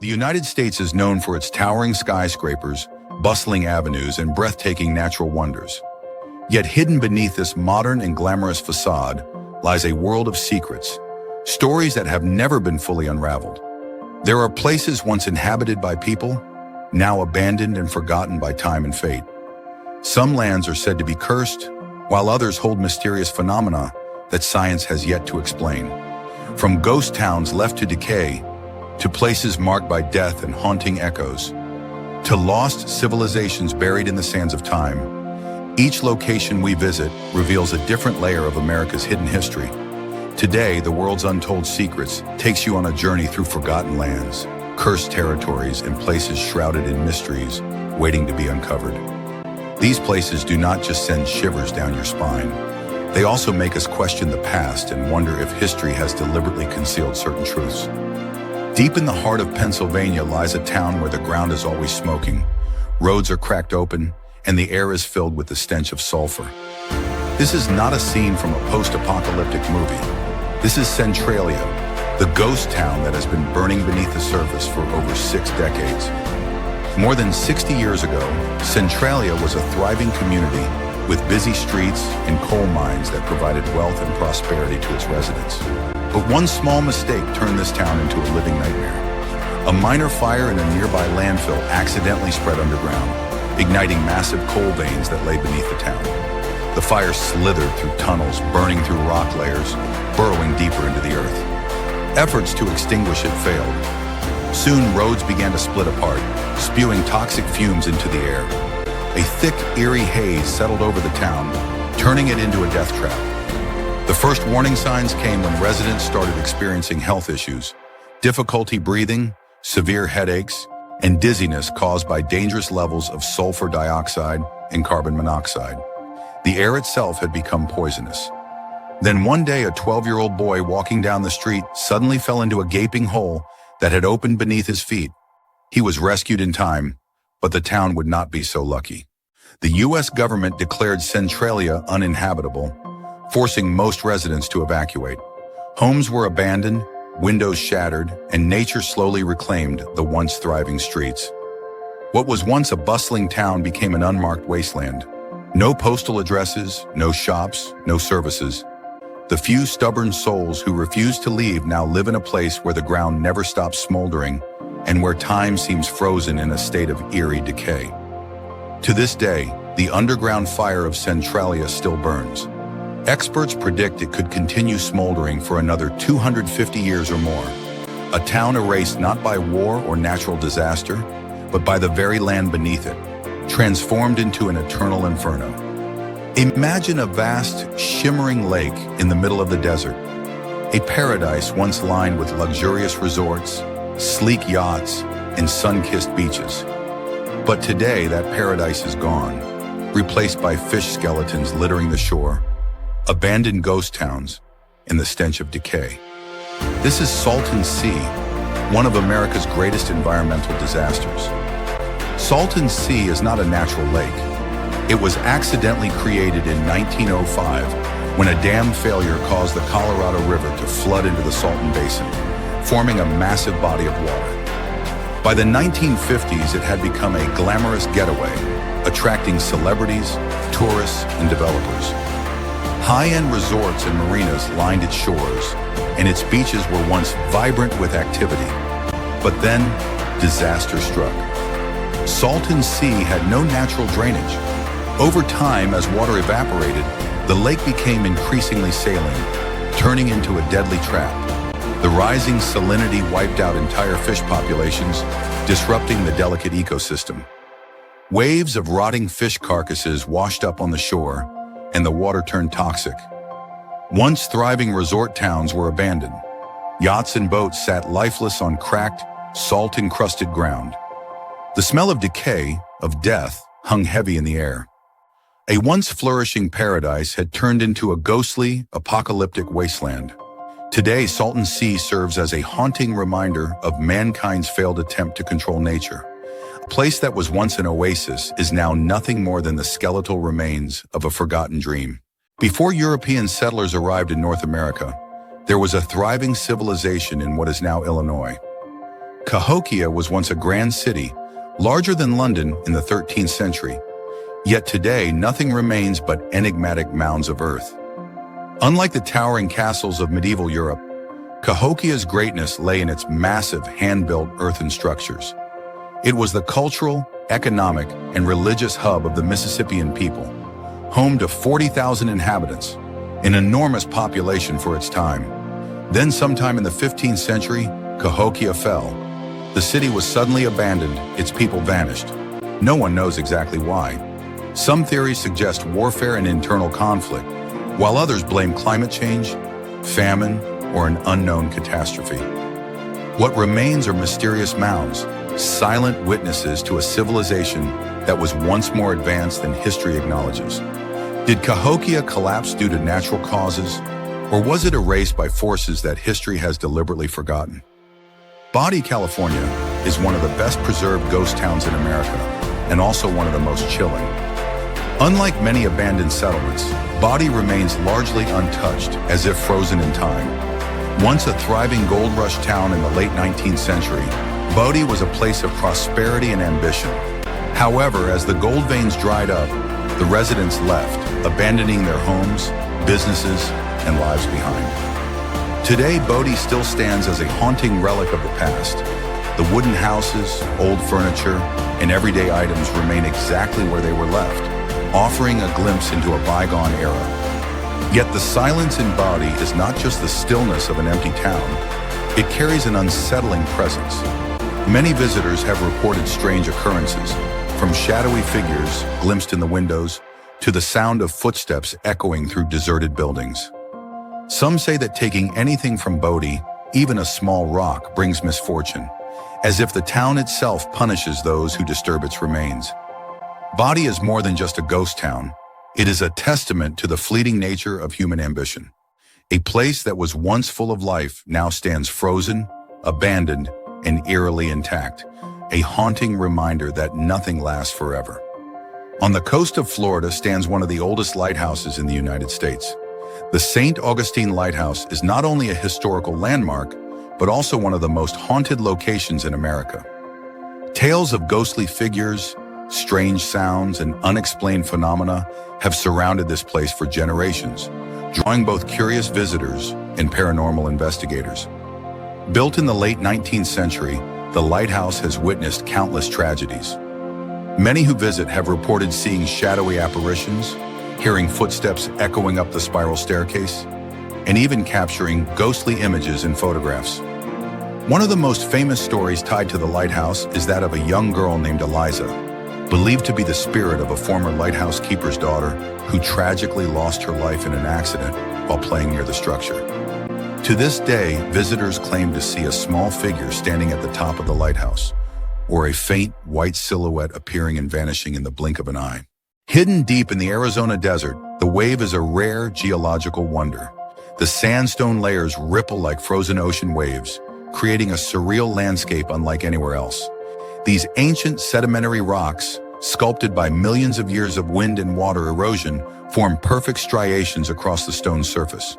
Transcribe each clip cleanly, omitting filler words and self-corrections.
The United States is known for its towering skyscrapers, bustling avenues, and breathtaking natural wonders. Yet hidden beneath this modern and glamorous facade lies a world of secrets, stories that have never been fully unraveled. There are places once inhabited by people, now abandoned and forgotten by time and fate. Some lands are said to be cursed, while others hold mysterious phenomena that science has yet to explain. From ghost towns left to decay, to places marked by death and haunting echoes, to lost civilizations buried in the sands of time, each location we visit reveals a different layer of America's hidden history. Today, the world's untold secrets takes you on a journey through forgotten lands, cursed territories, and places shrouded in mysteries waiting to be uncovered. These places do not just send shivers down your spine. They also make us question the past and wonder if history has deliberately concealed certain truths. Deep in the heart of Pennsylvania lies a town where the ground is always smoking, roads are cracked open, and the air is filled with the stench of sulfur. This is not a scene from a post-apocalyptic movie. This is Centralia, the ghost town that has been burning beneath the surface for over 6 decades. More than 60 years ago, Centralia was a thriving community with busy streets and coal mines that provided wealth and prosperity to its residents. But one small mistake turned this town into a living nightmare. A minor fire in a nearby landfill accidentally spread underground, igniting massive coal veins that lay beneath the town. The fire slithered through tunnels, burning through rock layers, burrowing deeper into the earth. Efforts to extinguish it failed. Soon, roads began to split apart, spewing toxic fumes into the air. A thick, eerie haze settled over the town, turning it into a death trap. The first warning signs came when residents started experiencing health issues, difficulty breathing, severe headaches, and dizziness caused by dangerous levels of sulfur dioxide and carbon monoxide. The air itself had become poisonous. Then one day, a 12-year-old boy walking down the street suddenly fell into a gaping hole that had opened beneath his feet. He was rescued in time, but the town would not be so lucky. The U.S. government declared Centralia uninhabitable, forcing most residents to evacuate. Homes were abandoned, windows shattered, and nature slowly reclaimed the once thriving streets. What was once a bustling town became an unmarked wasteland. No postal addresses, no shops, no services. The few stubborn souls who refused to leave now live in a place where the ground never stops smoldering and where time seems frozen in a state of eerie decay. To this day, the underground fire of Centralia still burns. Experts predict it could continue smoldering for another 250 years or more. A town erased not by war or natural disaster, but by the very land beneath it, transformed into an eternal inferno. Imagine a vast, shimmering lake in the middle of the desert, a paradise once lined with luxurious resorts, sleek yachts, and sun-kissed beaches. But today, that paradise is gone, replaced by fish skeletons littering the shore, abandoned ghost towns, and the stench of decay. This is Salton Sea, one of America's greatest environmental disasters. Salton Sea is not a natural lake. It was accidentally created in 1905 when a dam failure caused the Colorado River to flood into the Salton Basin, forming a massive body of water. By the 1950s, it had become a glamorous getaway, attracting celebrities, tourists, and developers. High-end resorts and marinas lined its shores, and its beaches were once vibrant with activity. But then, disaster struck. Salton Sea had no natural drainage. Over time, as water evaporated, the lake became increasingly saline, turning into a deadly trap. The rising salinity wiped out entire fish populations, disrupting the delicate ecosystem. Waves of rotting fish carcasses washed up on the shore, and the water turned toxic. Once thriving resort towns were abandoned. Yachts and boats sat lifeless on cracked, salt-encrusted ground. The smell of decay, of death, hung heavy in the air. A once flourishing paradise had turned into a ghostly, apocalyptic wasteland. Today, Salton Sea serves as a haunting reminder of mankind's failed attempt to control nature. A place that was once an oasis is now nothing more than the skeletal remains of a forgotten dream. Before European settlers arrived in North America, there was a thriving civilization in what is now Illinois. Cahokia was once a grand city, larger than London in the 13th century. Yet today, nothing remains but enigmatic mounds of earth. Unlike the towering castles of medieval Europe, Cahokia's greatness lay in its massive hand-built earthen structures. It was the cultural, economic, and religious hub of the Mississippian people, home to 40,000 inhabitants, an enormous population for its time. Then sometime in the 15th century, Cahokia fell. The city was suddenly abandoned, its people vanished. No one knows exactly why. Some theories suggest warfare and internal conflict, while others blame climate change, famine, or an unknown catastrophe. What remains are mysterious mounds, silent witnesses to a civilization that was once more advanced than history acknowledges. Did Cahokia collapse due to natural causes, or was it erased by forces that history has deliberately forgotten? Bodie, California, is one of the best preserved ghost towns in America, and also one of the most chilling. Unlike many abandoned settlements, Bodie remains largely untouched, as if frozen in time. Once a thriving gold rush town in the late 19th century, Bodie was a place of prosperity and ambition. However, as the gold veins dried up, the residents left, abandoning their homes, businesses, and lives behind. Today, Bodie still stands as a haunting relic of the past. The wooden houses, old furniture, and everyday items remain exactly where they were left, offering a glimpse into a bygone era. Yet the silence in Bodie is not just the stillness of an empty town. It carries an unsettling presence. Many visitors have reported strange occurrences, from shadowy figures glimpsed in the windows to the sound of footsteps echoing through deserted buildings. Some say that taking anything from Bodie, even a small rock, brings misfortune, as if the town itself punishes those who disturb its remains. Bodie is more than just a ghost town. It is a testament to the fleeting nature of human ambition. A place that was once full of life now stands frozen, abandoned, and eerily intact, a haunting reminder that nothing lasts forever. On the coast of Florida stands one of the oldest lighthouses in the United States. The St. Augustine Lighthouse is not only a historical landmark, but also one of the most haunted locations in America. Tales of ghostly figures, strange sounds, and unexplained phenomena have surrounded this place for generations, drawing both curious visitors and paranormal investigators. Built in the late 19th century, the lighthouse has witnessed countless tragedies. Many who visit have reported seeing shadowy apparitions, hearing footsteps echoing up the spiral staircase, and even capturing ghostly images in photographs. One of the most famous stories tied to the lighthouse is that of a young girl named Eliza, believed to be the spirit of a former lighthouse keeper's daughter who tragically lost her life in an accident while playing near the structure. To this day, visitors claim to see a small figure standing at the top of the lighthouse, or a faint white silhouette appearing and vanishing in the blink of an eye. Hidden deep in the Arizona desert, the Wave is a rare geological wonder. The sandstone layers ripple like frozen ocean waves, creating a surreal landscape unlike anywhere else. These ancient sedimentary rocks, sculpted by millions of years of wind and water erosion, form perfect striations across the stone's surface.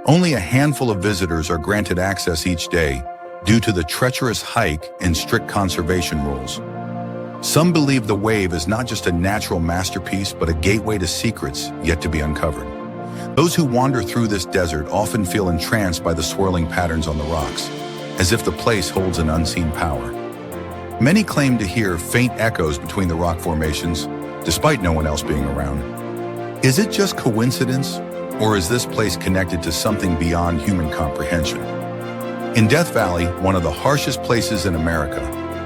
Only a handful of visitors are granted access each day due to the treacherous hike and strict conservation rules. Some believe the Wave is not just a natural masterpiece, but a gateway to secrets yet to be uncovered. Those who wander through this desert often feel entranced by the swirling patterns on the rocks, as if the place holds an unseen power. Many claim to hear faint echoes between the rock formations, despite no one else being around. Is it just coincidence, or is this place connected to something beyond human comprehension? In Death Valley, one of the harshest places in America,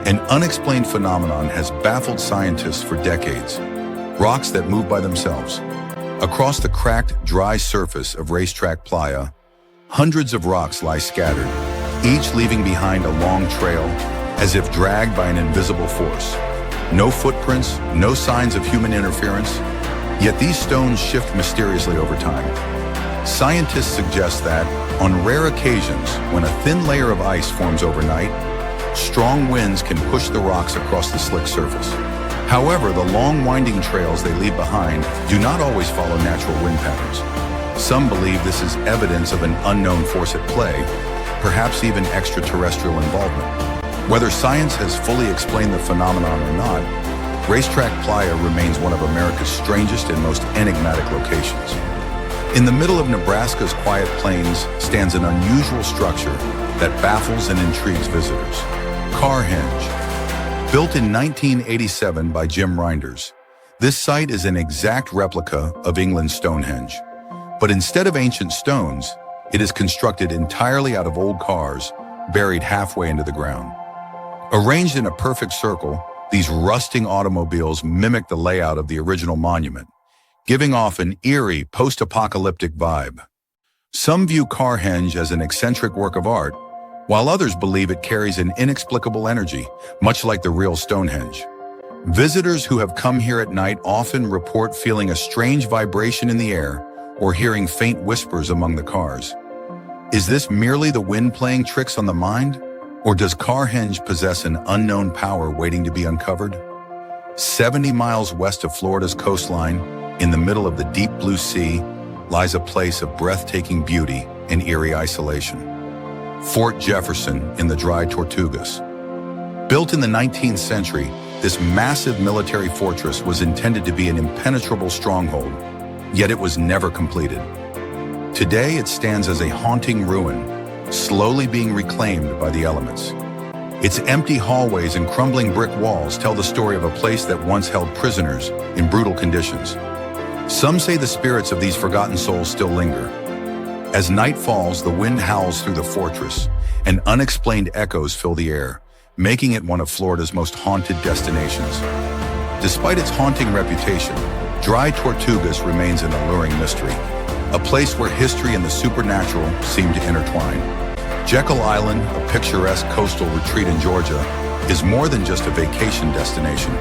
an unexplained phenomenon has baffled scientists for decades. Rocks that move by themselves. Across the cracked, dry surface of Racetrack Playa, hundreds of rocks lie scattered, each leaving behind a long trail, as if dragged by an invisible force. No footprints, no signs of human interference, yet these stones shift mysteriously over time. Scientists suggest that, on rare occasions, when a thin layer of ice forms overnight, strong winds can push the rocks across the slick surface. However, the long winding trails they leave behind do not always follow natural wind patterns. Some believe this is evidence of an unknown force at play, perhaps even extraterrestrial involvement. Whether science has fully explained the phenomenon or not, Racetrack Playa remains one of America's strangest and most enigmatic locations. In the middle of Nebraska's quiet plains stands an unusual structure that baffles and intrigues visitors. Carhenge. Built in 1987 by Jim Reinders, this site is an exact replica of England's Stonehenge. But instead of ancient stones, it is constructed entirely out of old cars, buried halfway into the ground. Arranged in a perfect circle, these rusting automobiles mimic the layout of the original monument, giving off an eerie, post-apocalyptic vibe. Some view Carhenge as an eccentric work of art, while others believe it carries an inexplicable energy, much like the real Stonehenge. Visitors who have come here at night often report feeling a strange vibration in the air or hearing faint whispers among the cars. Is this merely the wind playing tricks on the mind? Or does Carhenge possess an unknown power waiting to be uncovered? 70 miles west of Florida's coastline, in the middle of the deep blue sea, lies a place of breathtaking beauty and eerie isolation. Fort Jefferson in the dry Tortugas. Built in the 19th century, this massive military fortress was intended to be an impenetrable stronghold, yet it was never completed. Today, it stands as a haunting ruin, slowly being reclaimed by the elements. Its empty hallways and crumbling brick walls tell the story of a place that once held prisoners in brutal conditions. Some say the spirits of these forgotten souls still linger. As night falls, the wind howls through the fortress, and unexplained echoes fill the air, making it one of Florida's most haunted destinations. Despite its haunting reputation, Dry Tortugas remains an alluring mystery, a place where history and the supernatural seem to intertwine. Jekyll Island, a picturesque coastal retreat in Georgia, is more than just a vacation destination.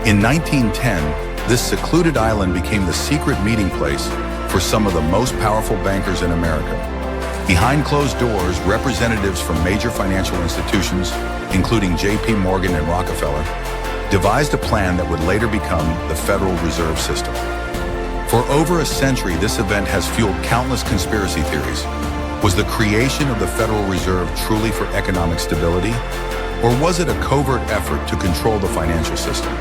In 1910, this secluded island became the secret meeting place for some of the most powerful bankers in America. Behind closed doors, representatives from major financial institutions, including J.P. Morgan and Rockefeller, devised a plan that would later become the Federal Reserve System. For over a century, this event has fueled countless conspiracy theories. Was the creation of the Federal Reserve truly for economic stability? Or was it a covert effort to control the financial system?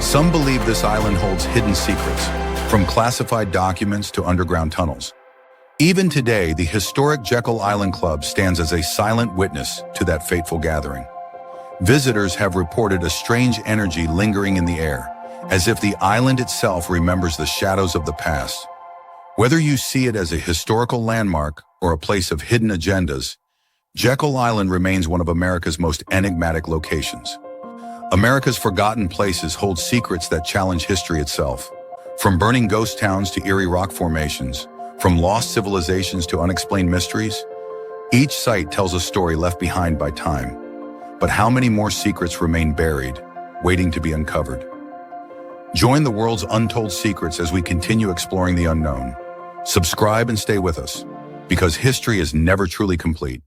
Some believe this island holds hidden secrets, from classified documents to underground tunnels. Even today, the historic Jekyll Island Club stands as a silent witness to that fateful gathering. Visitors have reported a strange energy lingering in the air, as if the island itself remembers the shadows of the past. Whether you see it as a historical landmark or a place of hidden agendas, Jekyll Island remains one of America's most enigmatic locations. America's forgotten places hold secrets that challenge history itself. From burning ghost towns to eerie rock formations, from lost civilizations to unexplained mysteries, each site tells a story left behind by time. But how many more secrets remain buried, waiting to be uncovered? Join the world's untold secrets as we continue exploring the unknown. Subscribe and stay with us, because history is never truly complete.